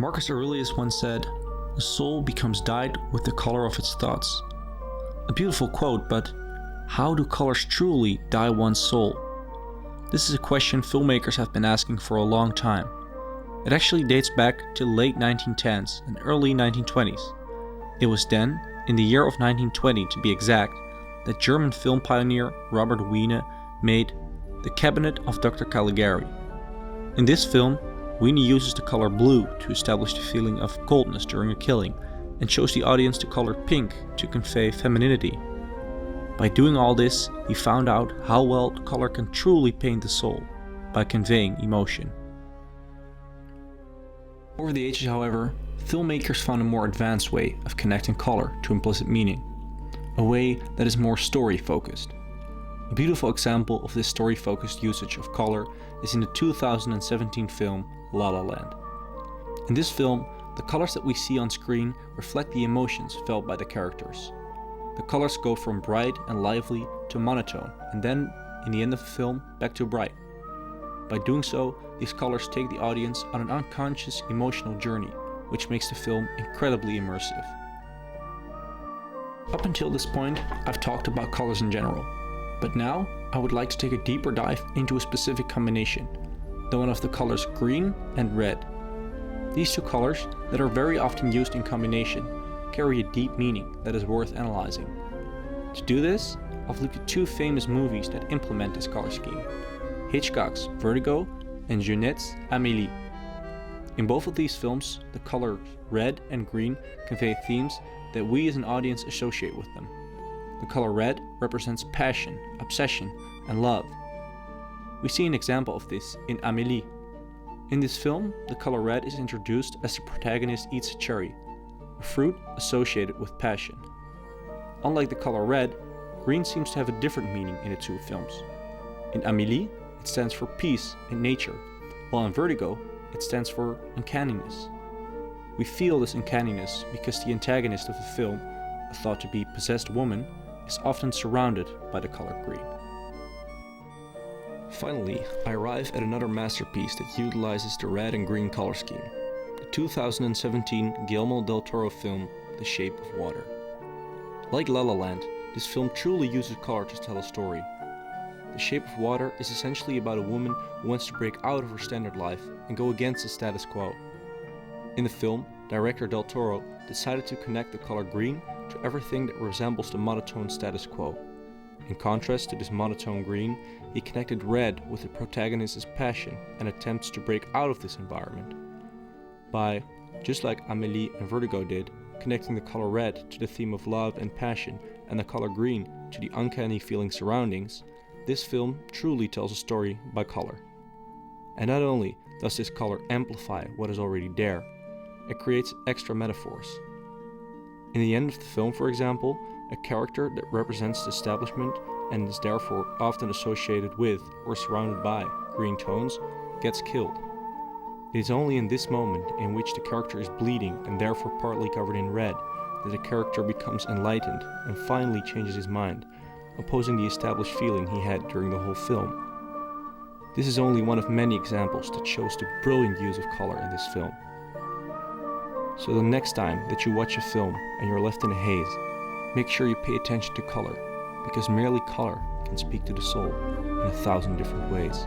Marcus Aurelius once said, "The soul becomes dyed with the color of its thoughts." A beautiful quote, but how do colors truly dye one's soul? This is a question filmmakers have been asking for a long time. It actually dates back to late 1910s and early 1920s. It was then, in the year of 1920 to be exact, that German film pioneer Robert Wiene made The Cabinet of Dr. Caligari. In this film, Wiene uses the color blue to establish the feeling of coldness during a killing, and shows the audience the color pink to convey femininity. By doing all this, he found out how well color can truly paint the soul, by conveying emotion. Over the ages, however, filmmakers found a more advanced way of connecting color to implicit meaning, a way that is more story-focused. A beautiful example of this story-focused usage of color is in the 2017 film La La Land. In this film, the colors that we see on screen reflect the emotions felt by the characters. The colors go from bright and lively to monotone, and then, in the end of the film, back to bright. By doing so, these colors take the audience on an unconscious emotional journey, which makes the film incredibly immersive. Up until this point, I've talked about colors in general, but now I would like to take a deeper dive into a specific combination, the one of the colors green and red. These two colors, that are very often used in combination, carry a deep meaning that is worth analyzing. To do this, I've looked at two famous movies that implement this color scheme: Hitchcock's Vertigo and Junet's Amélie. In both of these films, the colors red and green convey themes that we as an audience associate with them. The color red represents passion, obsession, and love. We see an example of this in Amélie. In this film, the color red is introduced as the protagonist eats a cherry, a fruit associated with passion. Unlike the color red, green seems to have a different meaning in the two films. In Amélie, it stands for peace and nature, while in Vertigo, it stands for uncanniness. We feel this uncanniness because the antagonist of the film, a thought to be possessed woman, is often surrounded by the color green. Finally, I arrive at another masterpiece that utilizes the red and green color scheme, the 2017 Guillermo del Toro film, The Shape of Water. Like La La Land, this film truly uses color to tell a story. The Shape of Water is essentially about a woman who wants to break out of her standard life and go against the status quo. In the film, director Del Toro decided to connect the color green to everything that resembles the monotone status quo. In contrast to this monotone green, he connected red with the protagonist's passion and attempts to break out of this environment. By, just like Amélie and Vertigo did, connecting the color red to the theme of love and passion and the color green to the uncanny feeling surroundings, this film truly tells a story by color. And not only does this color amplify what is already there, it creates extra metaphors. In the end of the film, for example, a character that represents the establishment and is therefore often associated with or surrounded by green tones gets killed. It is only in this moment in which the character is bleeding and therefore partly covered in red that the character becomes enlightened and finally changes his mind, opposing the established feeling he had during the whole film. This is only one of many examples that shows the brilliant use of color in this film. So the next time that you watch a film and you're left in a haze, make sure you pay attention to color, because merely color can speak to the soul in 1,000 different ways.